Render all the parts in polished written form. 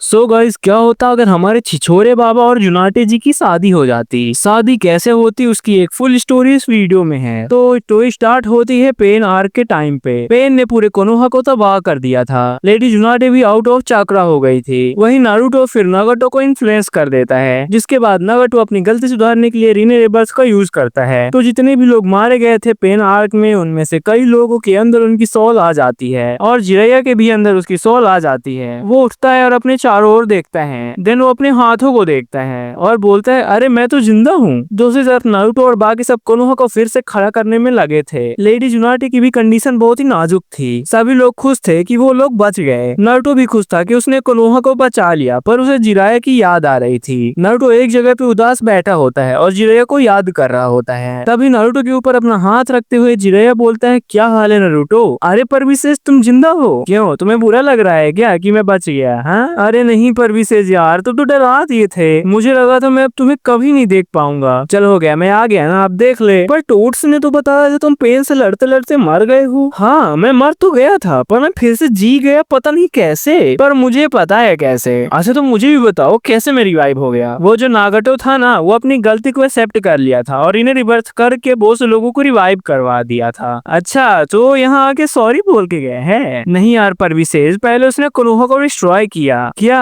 So guys, क्या होता अगर हमारे छिछोरे बाबा और जुनाटे जी की शादी हो जाती। शादी कैसे होती उसकी एक फुल स्टोरी इस वीडियो में है। तो स्टोरी स्टार्ट होती है पेन आर्क के टाइम पे। पेन ने पूरे कोनोहा को तबाह कर दिया था। लेडी जुनाटे भी आउट ऑफ चाक्रा हो गई थी। वहीं नारुतो फिर नागटो को इन्फ्लुएंस कर देता है, जिसके बाद नागटो अपनी गलती सुधारने के लिए रीने रिवर्स का यूज करता है। तो जितने भी लोग मारे गए थे पेन आर्क में, उनमें से कई लोगों के अंदर उनकी सोल आ जाती है और जिरैया के भी अंदर उसकी सोल आ जाती है। वो उठता है और अपने चारों ओर देखता है। देन वो अपने हाथों को देखता है और बोलता है, अरे मैं तो जिंदा हूँ। दूसरी तरफ नारुतो और बाकी सब कोनोहा को फिर से खड़ा करने में लगे थे। लेडी जुनाटे की भी कंडीशन बहुत ही नाजुक थी। सभी लोग खुश थे कि वो लोग बच गए। नारुतो भी खुश था कि उसने कोनोहा को बचा लिया, पर उसे जिराया की याद आ रही थी। नारुतो एक जगह पे उदास बैठा होता है और जिराया को याद कर रहा होता है। तभी नारुतो के ऊपर अपना हाथ रखते हुए जिराया बोलता है, क्या हाल है नारुतो? अरे पर विशेष तुम जिंदा हो? क्यों, तुम्हें बुरा लग रहा है क्या कि मैं बच गया? हाँ, अरे नहीं पर विशेष यार, तुम तो डरा दिए थे। मुझे लगा था मैं अब तुम्हें कभी नहीं देख पाऊंगा। चल हो गया, मैं आ गया ना, अब देख ले। पर टोट्स ने तो बताया था तुम पेन से लड़ते लड़ते मर गए हो। हाँ, मैं मर तो गया था पर मैं फिर से जी गया, पता नहीं कैसे, पर मुझे पता है कैसे। अच्छा तो मुझे भी बताओ कैसे मैं रिवाइव हो गया? वो जो नागटो था ना, वो अपनी गलती को एक्सेप्ट कर लिया था और इन्हें रिवर्स करके बहुत से लोगों को रिवाइव करवा दिया था। अच्छा तो यहाँ आके सॉरी बोल के गए हैं? नहीं यार पर विशेष, पहले उसने कोनोहा को डिस्ट्रॉय किया। क्या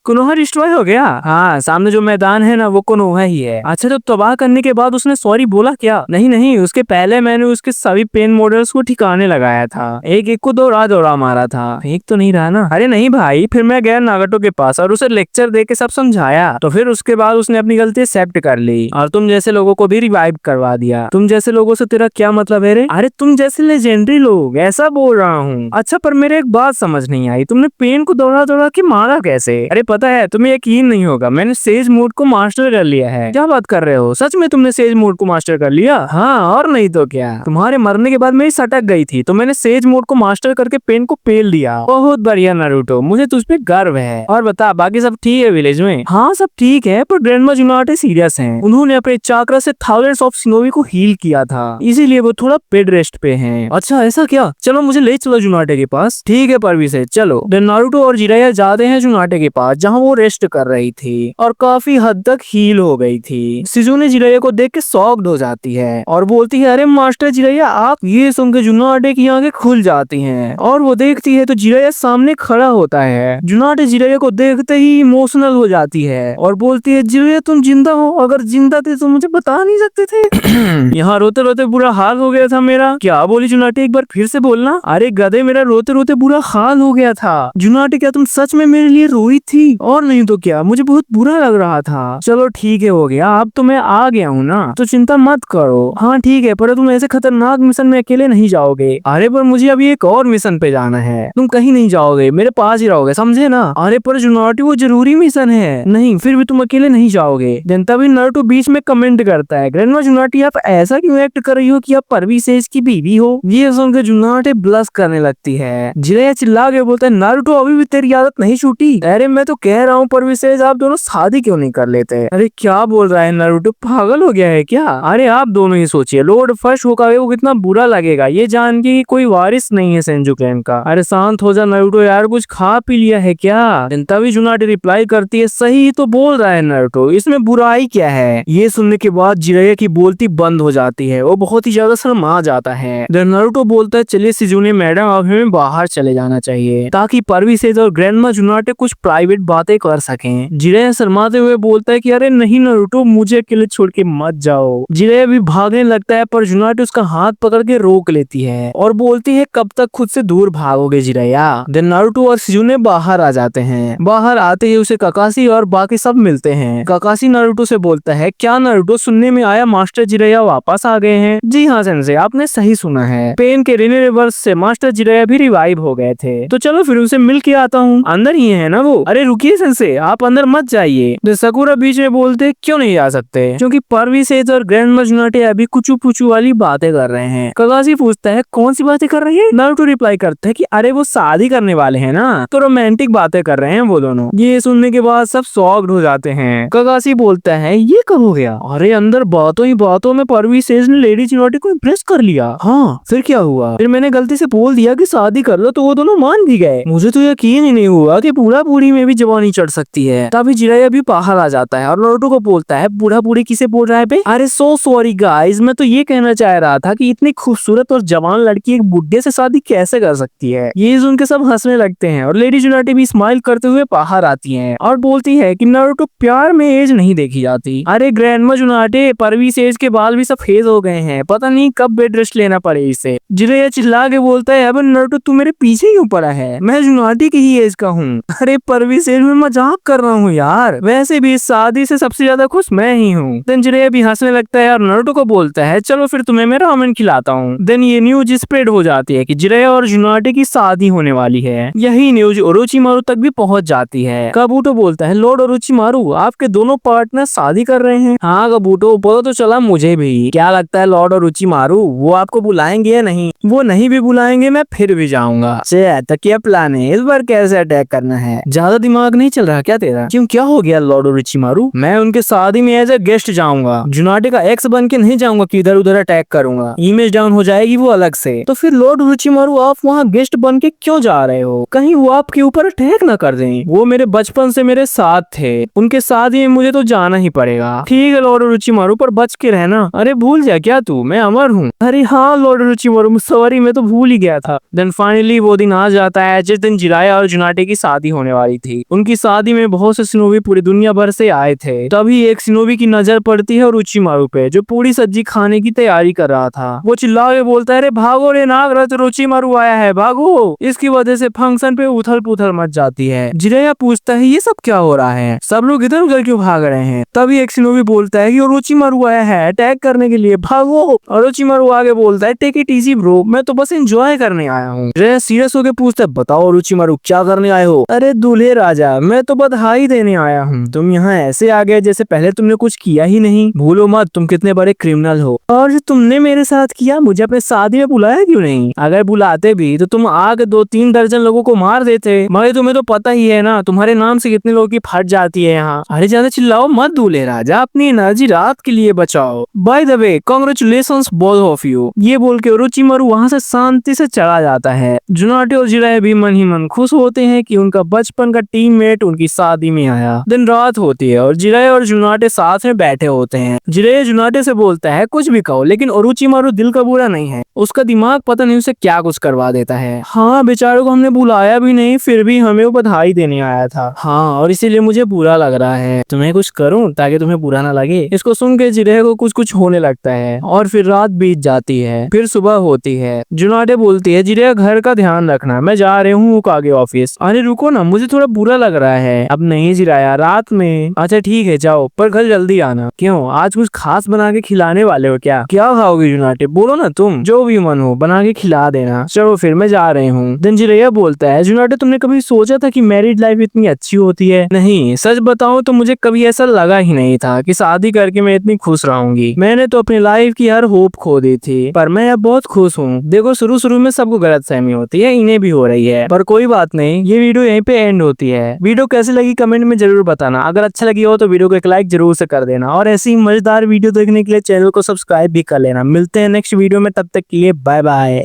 कोनोहा डिस्ट्रॉय हो गया? हाँ, सामने जो मैदान है ना वो कोनोहा ही है। अच्छा तो तबाह करने के बाद उसने सॉरी बोला क्या? नहीं नहीं, उसके पहले मैंने उसके सभी पेन मॉडल्स को ठिकाने लगाया था। एक एक को दौड़ा दौड़ा मारा था। एक तो नहीं रहा ना? अरे नहीं भाई, फिर मैं गया नागटो के पास और उसे लेक्चर दे के सब समझाया। तो फिर उसके बाद उसने अपनी गलती एक्सेप्ट कर ली और तुम जैसे लोगों को भी रिवाइव करवा दिया। तुम जैसे लोगों से तेरा क्या मतलब है रे? अरे तुम जैसे लेजेंडरी लोग, ऐसा बोल रहा हूँ। अच्छा पर मेरे एक बात समझ नहीं आई, तुमने पेन को दौड़ा दौड़ा के मारा कैसे? अरे पता है, तुम्हें यकीन नहीं होगा, मैंने सेज मोड को मास्टर कर लिया है। क्या बात कर रहे हो? सच में तुमने सेज मोड को मास्टर कर लिया? हाँ और नहीं तो क्या। तुम्हारे मरने के बाद मेरी सटक गई थी तो मैंने सेज मोड को मास्टर करके पेन को पेल दिया। बहुत बढ़िया नारुतो, मुझे तुझ पे गर्व है। और बता बाकी सब ठीक है विलेज में? हाँ सब ठीक है, पर ग्रैंडमा जुनाटे सीरियस हैं। उन्होंने अपने चाक्रा से थाउजेंड्स ऑफ शिनोबी को हील किया था, इसीलिए वो थोड़ा बेड रेस्ट पे हैं। अच्छा ऐसा क्या? चलो मुझे ले चलो जुनाटे के पास। ठीक है परवी से चलो। देन नारुतो और जिराया जाते हैं जुनाटे के पास, जहाँ वो रेस्ट कर रही थी और काफी हद तक हील हो गई थी। शिजुने जिराया को देख के शॉक्ड हो जाती है और बोलती है, अरे मास्टर जिराया आप? ये सुन के जुनाटे की आंखें खुल जाती हैं और वो देखती है तो जिराया सामने खड़ा होता है। जुनाटे जिराया को देखते ही इमोशनल हो जाती है और बोलती है, जिराया तुम जिंदा हो? अगर जिंदा थे तो मुझे बता नहीं सकते थे? यहाँ रोते रोते बुरा हाल हो गया था मेरा। क्या बोली जुनाटे? एक बार फिर से बोलना। अरे गधे, मेरा रोते रोते बुरा हाल हो गया था। जुनाटे क्या तुम सच में मेरे लिए रोई थी? और नहीं तो क्या, मुझे बहुत बुरा लग रहा था। चलो ठीक है हो गया, अब तो मैं आ गया हूँ ना, तो चिंता मत करो। हाँ ठीक है, पर तुम ऐसे खतरनाक मिशन में अकेले नहीं जाओगे। अरे पर मुझे अभी एक और मिशन पे जाना है। तुम कहीं नहीं जाओगे, मेरे पास ही रहोगे, समझे ना? अरे पर जुनाटे वो जरूरी मिशन है। नहीं फिर भी तुम अकेले नहीं जाओगे। देन तभी नारुतो बीच में कमेंट करता है, ग्रैंडमा जुनाटे आप ऐसा क्यों एक्ट कर रही हो कि आप परविशेष की बीवी हो? ये सुनकर जुनाटे ब्लश करने लगती है। जिराया चिल्ला के बोलता है, नारुतो अभी भी तेरी आदत नहीं छूटी? अरे मैं तो कह रहा हूँ परविशेष आप दोनों शादी क्यों नहीं कर लेते? अरे क्या बोल रहा है नारुतो, पागल हो गया है क्या? अरे आप दोनों ही सोचिए, लॉर्ड फर्स्ट होकागे को कितना बुरा लगेगा ये जान के कोई वारिस नहीं है सेंजू क्लैन का। अरे शांत हो जा नारुतो यार, कुछ खा पी लिया है क्या? तभी जुनाटे रिप्लाई करती है, सही तो बोल रहा है नारुतो, इसमें बुराई क्या है? ये सुनने के बाद जिराया की बोलती बंद हो जाती है, वो बहुत ही ज्यादा शर्मा जाता है। नारुतो बोलता है, चलिए शिजुने मैडम अब हमें बाहर चले जाना चाहिए ताकि परविशेष और ग्रैंडमा जुनाटे कुछ प्राइवेट बातें कर सकें। जिराया शर्माते हुए बोलता है कि अरे नहीं नारुतो, मुझे अकेले छोड़ के मत जाओ। जिराया भी भागने लगता है पर जुनाटे उसका हाथ पकड़ के रोक लेती है और बोलती है, कब तक खुद से दूर भागोगे जिराया? देन नारुतो और शिजुने बाहर आ जाते हैं। बाहर आते ही उसे काकाशी और बाकी सब मिलते हैं। काकाशी नारुतो से बोलता है, क्या नारुतो, सुनने में आया मास्टर जिराया वापस आ गए हैं? जी हाँ सेंसे, आपने सही सुना है। पेन के रीने रिवर्स से मास्टर जिराया भी रिवाइव हो गए थे, तो चलो फिर उनसे मिल के आता हूँ। अंदर ही है ना वो? अरे रुकिए सेंसे, आप अंदर मत जाइए। सकुरा बीच में बोलते, क्यों नहीं जा सकते? क्योंकि परविशेष और ग्रैंडमा जुनाटे अभी कुचू पुचू वाली बातें कर रहे हैं। काकाशी पूछता है, कौन सी बातें कर रही है? नारुतो रिप्लाई करता है कि अरे वो शादी करने वाले हैं ना, तो रोमांटिक बातें कर रहे हैं वो दोनों। ये सुनने के बाद सब शॉक्ड हो जाते हैं। काकाशी बोलता है, ये कब हो गया? अरे अंदर बातों ही बातों में परविशेष ने लेडी जुनाटे को इम्प्रेस कर लिया। हाँ फिर क्या हुआ? फिर मैंने गलती से बोल दिया कि शादी कर लो, तो वो दोनों मान भी गए। मुझे तो यकीन ही नहीं हुआ कि पूरा पूरी में भी जवानी चढ़ सकती है। तभी जिराया भी बाहर आ जाता है और नारुतो को बोलता है बूढ़ा बूढ़ी किसे बोल रहा है बे? अरे सो सॉरी गाइस, मैं तो ये कहना चाह रहा था कि इतनी खूबसूरत और जवान लड़की एक बुड्ढे से शादी कैसे कर सकती है। ये सुन के सब हंसने लगते हैं और लेडी जुनाटे भी स्माइल करते हुए बाहर आती है और बोलती है कि नारुतो प्यार में एज नहीं देखी जाती। अरे ग्रैंडमा जुनाटे, परवीस एज के बाल भी सफेद हो गए हैं, पता नहीं कब बेड रेस्ट लेना पड़े इसे। जिराया चिल्ला के बोलता है अब नारुतो तू मेरे पीछे क्यों पड़ा है, मैं जुनाटे की ही एज का हूँ। अरे परवीस एज में मजाक कर रहा हूँ यार, वैसे भी इस शादी से सबसे ज्यादा खुश मैं ही हूँ। देन जिराया भी हंसने लगता है और नारुतो को बोलता है चलो फिर तुम्हें मैं रामेन खिलाता हूँ। देन ये न्यूज स्प्रेड हो जाती है कि जिराया और जुनाटे की शादी होने वाली है। यही न्यूज ओरोचिमारू तक भी पहुंच जाती है। काबूटो बोलता है लॉर्ड ओरोचिमारू आपके दोनों पार्टनर शादी कर रहे हैं। हाँ काबूटो, पता तो चला मुझे भी। क्या लगता है लॉर्ड ओरोचिमारू वो आपको बुलाएंगे या नहीं? वो नहीं भी बुलाएंगे मैं फिर भी जाऊंगा। तो क्या प्लान है, इस बार कैसे अटैक करना है? ज्यादा दिमाग नहीं चल रहा क्या तेरा? क्यों, क्या हो गया लॉर्ड ओरोचिमारू? मैं उनके शादी में एज ए गेस्ट जाऊंगा, जुनाटे का एक्स बन के नहीं जाऊंगा कि इधर उधर अटैक करूंगा, इमेज डाउन हो जाएगी वो अलग से। तो फिर लॉर्ड ओरोचिमारू आप वहाँ गेस्ट बन के क्यों जा रहे हो? कहीं वो आपके ऊपर अटैक न कर दें। वो मेरे बचपन से मेरे साथ थे, उनके शादी में मुझे तो जाना ही पड़ेगा। ठीक है लॉर्ड ओरोचिमारू, पर बच के रहना। अरे भूल जा क्या तू, मैं अमर हूँ। अरे हाँ लॉर्ड ओरोचिमारू सॉरी, मैं तो भूल ही गया था। देन फाइनली वो दिन आ जाता है जिस दिन जिराया और जुनाटे की शादी होने वाली थी। उनकी शादी में बहुत से शिनोबी पूरी दुनिया भर से आए थे। तभी एक शिनोबी की नजर पड़ती है ओरोचिमारू पे, जो पूरी सब्जी खाने की तैयारी कर रहा था। वो चिल्ला के बोलता है अरे भागो रे नागराज, ओरोचिमारू आया है, भागो। इसकी वजह से फंक्शन पे उथल पुथल मच जाती है। जिराया पूछता है ये सब क्या हो रहा है, सब लोग इधर उधर क्यों भाग रहे हैं? तभी एक शिनोबी बोलता है कि ओरोचिमारू आया है अटैक करने के लिए, भागो। ओरोचिमारू आगे बोलता है टेक इट इजी ब्रो, मैं तो बस एंजॉय करने आया हूँ। जिराया सीरियस होकर पूछता है बताओ ओरोचिमारू क्या करने आए हो? अरे दूल्हे राजा, मैं तो बधाई देने आया हूँ। तुम यहाँ ऐसे आ गए जैसे पहले तुमने कुछ किया ही नहीं। भूलो मत तुम कितने बड़े क्रिमिनल हो, और जो तुमने मेरे साथ किया मुझे अपने शादी में बुलाया क्यों नहीं? अगर बुलाते भी तो तुम आगे 2-3 दर्जन लोगों को मार देते, मगर तुम्हें तो पता ही है ना तुम्हारे नाम से कितने लोगों की फट जाती है यहाँ। अरे ज्यादा चिल्लाओ मत दूल्हे राजा, अपनी एनर्जी रात के लिए बचाओ। By the way congratulations both of you. ये बोल के ओरोचिमारू वहाँ से शांति से चला जाता है। जुनाटे और जिराया भी मन ही मन खुश होते हैं कि उनका बचपन का टीममेट उनकी शादी में आया। दिन रात होती है और जिराया और जुनाटे साथ में बैठे होते हैं। जिराया जुनाटे से बोलता है कुछ भी कहो लेकिन ओरोचिमारू दिल का बुरा नहीं है, उसका दिमाग पता नहीं उसे क्या कुछ करवा देता है। हाँ बेचारे को हमने बुलाया भी नहीं फिर भी हमें वो बधाई देने आया था। हाँ और इसीलिए मुझे बुरा लग रहा है, तुम्हें कुछ करूं ताकि तुम्हें बुरा ना लगे? इसको सुन के जिराया को कुछ कुछ होने लगता है और फिर रात बीत जाती है। फिर सुबह होती है। जुनाटे बोलती है जिराया घर का ध्यान रखना, मैं जा रही हूँ आगे ऑफिस। अरे रुको ना, मुझे थोड़ा बुरा लग रहा है। अब नहीं जिराया, रात में। अच्छा ठीक है जाओ, पर कल जल्दी आना। क्यों, आज कुछ खास बना के खिलाने वाले हो क्या? क्या खाओगे जुनाटे, बोलो ना, तुम जो भी मन हो बना के खिला देना। चलो फिर मैं जा रही हूँ। देन जिराया बोलता है जुनाटे तुमने कभी सोचा था कि मैरिड लाइफ इतनी अच्छी होती है? नहीं, सच बताऊं तो मुझे कभी ऐसा लगा ही नहीं था कि शादी करके मैं इतनी खुश रहूंगी। मैंने तो अपनी लाइफ की हर होप खो दी थी, पर मैं अब बहुत खुश हूँ। देखो शुरू में सबको गलतफहमी होती है, इन्हें भी हो रही है, पर कोई बात नहीं, ये वीडियो यहीं पे एंड होती है। वीडियो कैसी लगी कमेंट में जरूर बताना। अगर अच्छा लगी हो तो वीडियो को एक लाइक जरूर से कर देना और ऐसी मजेदार वीडियो देखने के लिए चैनल को सब्सक्राइब भी कर लेना। मिलते हैं नेक्स्ट वीडियो में, तब तक के लिए बाय बाय।